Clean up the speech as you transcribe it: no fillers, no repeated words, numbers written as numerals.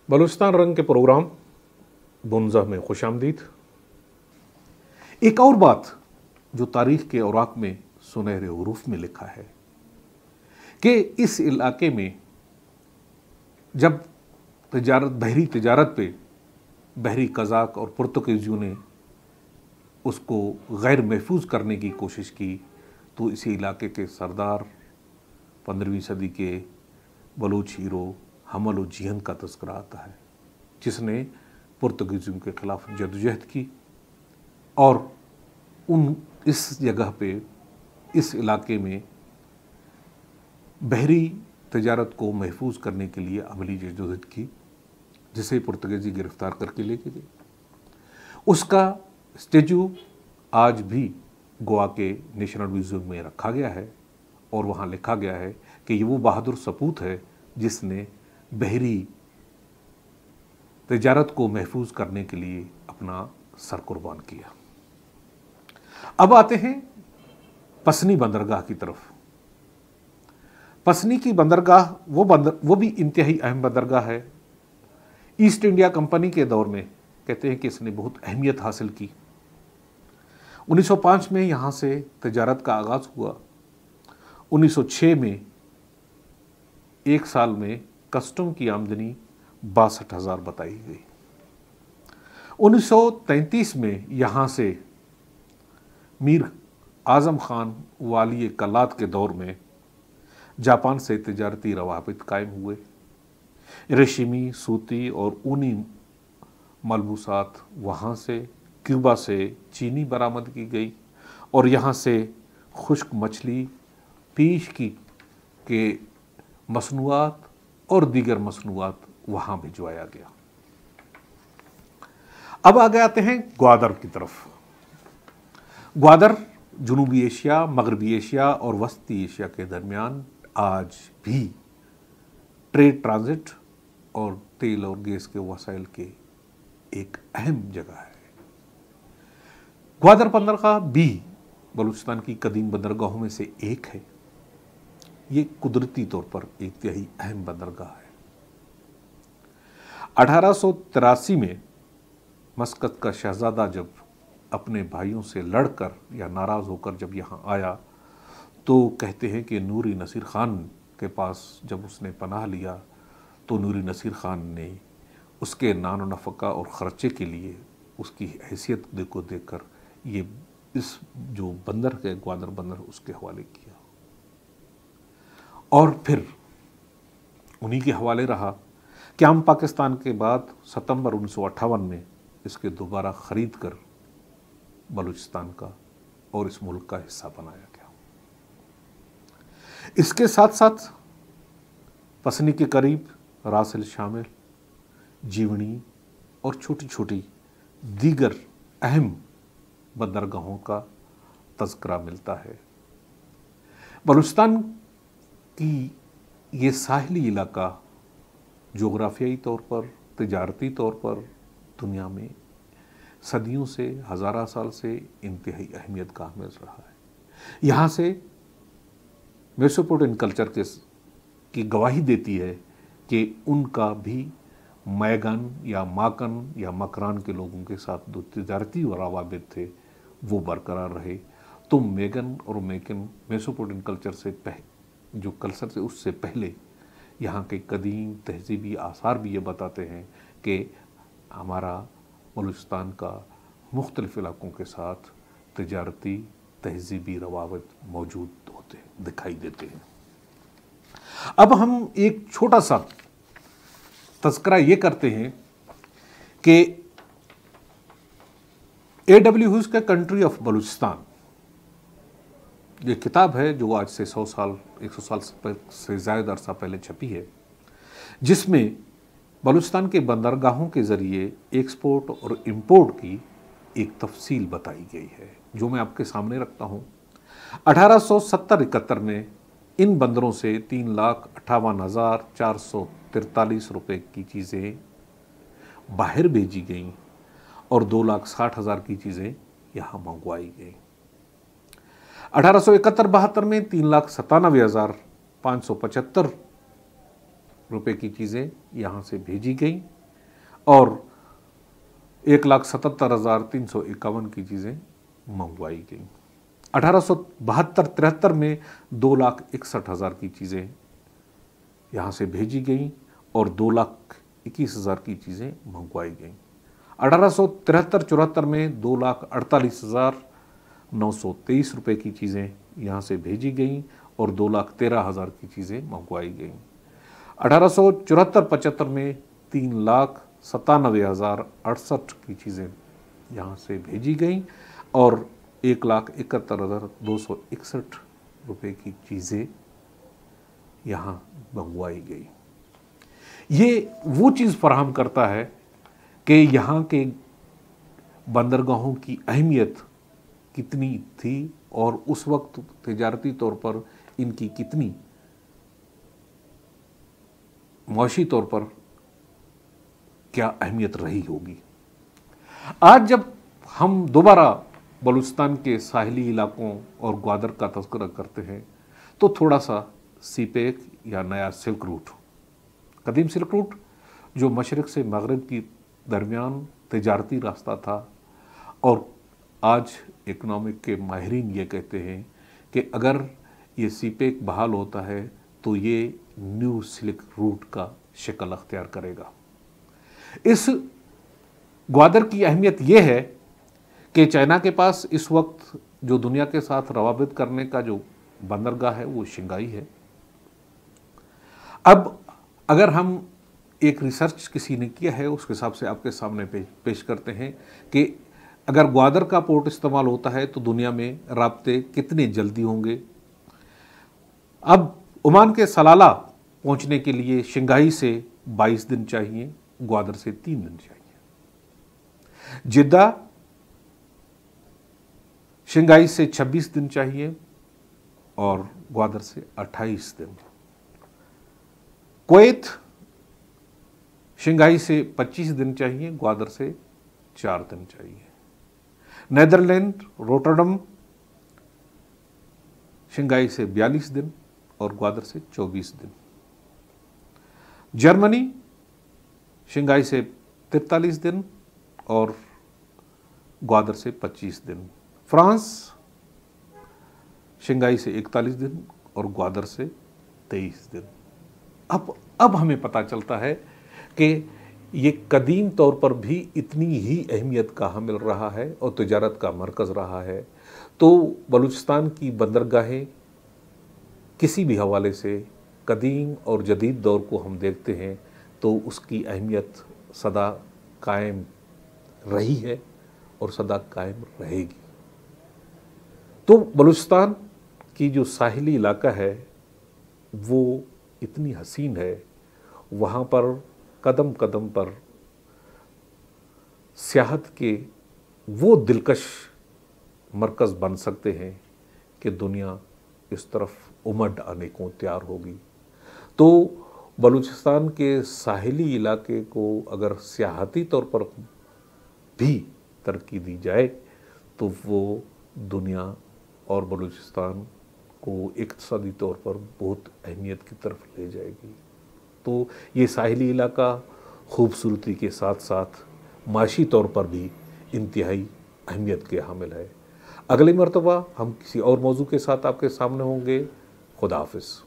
बलूचिस्तान रंग के प्रोग्राम बुनजा में खुशामदीद। एक और बात जो तारीख के औराक में सुनहरे हुरूफ में लिखा है कि इस इलाके में जब बहरी तिजारत पे बहरी कज़ाक और पुर्तगीज़ियों ने उसको गैर महफूज करने की कोशिश की तो इसी इलाके के सरदार 15वीं सदी के बलूच हीरो हमल और जिहन का तज़किरा आता है, जिसने पुर्तगीज़ियों के ख़िलाफ़ जदोजहद की और इस जगह पे इस इलाके में बहरी तिजारत को महफूज करने के लिए अमली जदोजहद की, जिसे पुर्तगीज़ी गिरफ्तार करके लेके गए। उसका स्टेचू आज भी गोवा के नेशनल म्यूजियम में रखा गया है और वहाँ लिखा गया है कि ये वो बहादुर सपूत है जिसने बहरी तिजारत को महफूज करने के लिए अपना सर कुर्बान किया। अब आते हैं पसनी बंदरगाह की तरफ। पसनी की बंदरगाह वो भी इंतहाई अहम बंदरगाह है। ईस्ट इंडिया कंपनी के दौर में कहते हैं कि इसने बहुत अहमियत हासिल की। 1905 में यहाँ से तिजारत का आगाज़ हुआ। 1906 में एक साल में कस्टम की आमदनी 62,000 बताई गई। 1933 में यहाँ से मीर आज़म खान वाली कलात के दौर में जापान से तिजारती रवाबित कायम हुए। रेशमी, सूती और ऊनी मलबूसात वहाँ से क्यूबा से चीनी बरामद की गई और यहाँ से खुश्क मछली, पीश के मसनूआत और दीगर मसनूआत वहाँ भिजवाया गया। अब आगे आते हैं ग्वादर की तरफ। ग्वादर जनूबी एशिया, मगरबी एशिया और वस्ती एशिया के दरमियान आज भी ट्रेड, ट्रांजिट और तेल और गैस के वसाइल के एक अहम जगह है। ग्वादर बंदरगाह भी बलूचिस्तान की कदीम बंदरगाहों में से एक है। ये कुदरती तौर पर एक तिहाई अहम बंदरगाह है। 1883 में मस्कत का शहजादा जब अपने भाइयों से लड़कर या नाराज़ होकर जब यहाँ आया तो कहते हैं कि नूरी नसीर खान के पास जब उसने पनाह लिया तो नूरी नसीर खान ने उसके नानो नफ़का और ख़र्चे के लिए उसकी हैसियत को देखकर ये इस जो बंदर है ग्वादर बंदर उसके हवाले किया और फिर उन्हीं के हवाले रहा। क़याम पाकिस्तान के बाद सितंबर 1958 में इसके दोबारा ख़रीद कर बलूचिस्तान का और इस मुल्क का हिस्सा बनाया गया। इसके साथ साथ पसनी के करीब रासिल शामिल, जीवनी और छोटी छोटी दीगर अहम बंदरगाहों का तज़किरा मिलता है। बलूचिस्तान की ये साहिली इलाका जोग्राफियाई तौर पर, तिजारती तौर पर दुनिया में सदियों से, हज़ारा साल से इंतहाई अहमियत का हामिल रहा है। यहाँ से मेसोपोटामियन कल्चर की गवाही देती है कि उनका भी मैगन या माकन या मकरान के लोगों के साथ जो तिजारती रवाबित थे वो बरकरार रहे। तो मैगन और मैकन मेसोपोटामियन कल्चर से जो कल्चर से उससे पहले यहाँ के कदीम तहजीबी आसार भी ये बताते हैं कि हमारा बलूचिस्तान का मुख्तलिफ़ इलाकों के साथ तिजारती तहजीबी रवाबित मौजूद दिखाई देते हैं। अब हम एक छोटा सा तज़किरा ये करते हैं कि A.W. ह्यूज़ का कंट्री ऑफ बलूचिस्तान ये किताब है जो आज से 100 साल 100 साल से ज़्यादा अरसा पहले छपी है, जिसमें बलूचिस्तान के बंदरगाहों के ज़रिए एक्सपोर्ट और इंपोर्ट की एक तफसील बताई गई है, जो मैं आपके सामने रखता हूँ। 1870-71 में इन बंदरों से 3,58,443 रुपये की चीज़ें बाहर भेजी गईं और 2,60,000 की चीज़ें यहाँ मंगवाई गईं। 1871-72 में 3,97,575 रुपए की चीज़ें यहाँ से भेजी गई और 1,77,351 की चीज़ें मंगवाई गई। 1872-73 में 2,61,000 की चीज़ें यहाँ से भेजी गई और 2,21,000 की चीज़ें मंगवाई गई। 1873-74 में 2,48,923 रुपये की चीज़ें यहाँ से भेजी गई और 2,13,000 की चीज़ें मंगवाई गई। 1874-75 में 3,97,068 की चीज़ें यहाँ से भेजी गई और 1,71,261 रुपये की चीज़ें यहाँ मंगवाई गई। ये वो चीज़ फराहम करता है कि यहाँ के बंदरगाहों की अहमियत कितनी थी और उस वक्त तिजारती तौर पर इनकी कितनी मुआशी तौर पर क्या अहमियत रही होगी। आज जब हम दोबारा बलूचिस्तान के साहिली इलाकों और ग्वादर का तज़किरा करते हैं तो थोड़ा सा सीपेक या नया सिल्क रूट, कदीम सिल्क रूट जो मशरिक़ से मगरिब की दरमियान तिजारती रास्ता था, और आज इकनॉमिक के माहिरीन ये कहते हैं कि अगर ये सीपेक बहाल होता है तो ये न्यू सिल्क रूट का शक्ल अख्तियार करेगा। इस ग्वादर की अहमियत ये है कि चाइना के पास इस वक्त जो दुनिया के साथ रवाबित करने का जो बंदरगाह है वो शिंगाई है। अब अगर हम एक रिसर्च किसी ने किया है उसके हिसाब से आपके सामने पेश करते हैं कि अगर ग्वादर का पोर्ट इस्तेमाल होता है तो दुनिया में राब्ते कितने जल्दी होंगे। अब ओमान के सलाला पहुंचने के लिए शिंगाई से 22 दिन चाहिए, ग्वादर से 3 दिन चाहिए। जिद्दा शिंगाई से 26 दिन चाहिए और ग्वादर से 28 दिन। कुवैत शिंगाई से 25 दिन चाहिए, ग्वादर से 4 दिन चाहिए। नेदरलैंड रोटरडम शिंगाई से 42 दिन और ग्वादर से 24 दिन। जर्मनी शिंगाई से 43 दिन और ग्वादर से 25 दिन। फ्रांस शिंगाई से 41 दिन और ग्वादर से 23 दिन। अब हमें पता चलता है कि ये कदीम तौर पर भी इतनी ही अहमियत का हामिल रहा है और तिजारत का मरकज़ रहा है। तो बलूचिस्तान की बंदरगाहें किसी भी हवाले से कदीम और जदीद दौर को हम देखते हैं तो उसकी अहमियत सदा कायम रही है और सदा कायम रहेगी। तो बलूचिस्तान की जो साहिली इलाका है वो इतनी हसीन है, वहाँ पर कदम कदम पर सियाहत के वो दिलकश मरकज़ बन सकते हैं कि दुनिया इस तरफ उमड़ आने को तैयार होगी। तो बलूचिस्तान के साहिली इलाके को अगर सियाहती तौर पर भी तरक्की दी जाए तो वो दुनिया और बलूचिस्तान को इक़्तिसादी तौर पर बहुत अहमियत की तरफ ले जाएगी। तो ये साहिली इलाका खूबसूरती के साथ साथ माशी तौर पर भी इंतहाई अहमियत के हामिल है। अगली मरतबा हम किसी और मौजू के साथ आपके सामने होंगे। खुदा हाफ़िज़।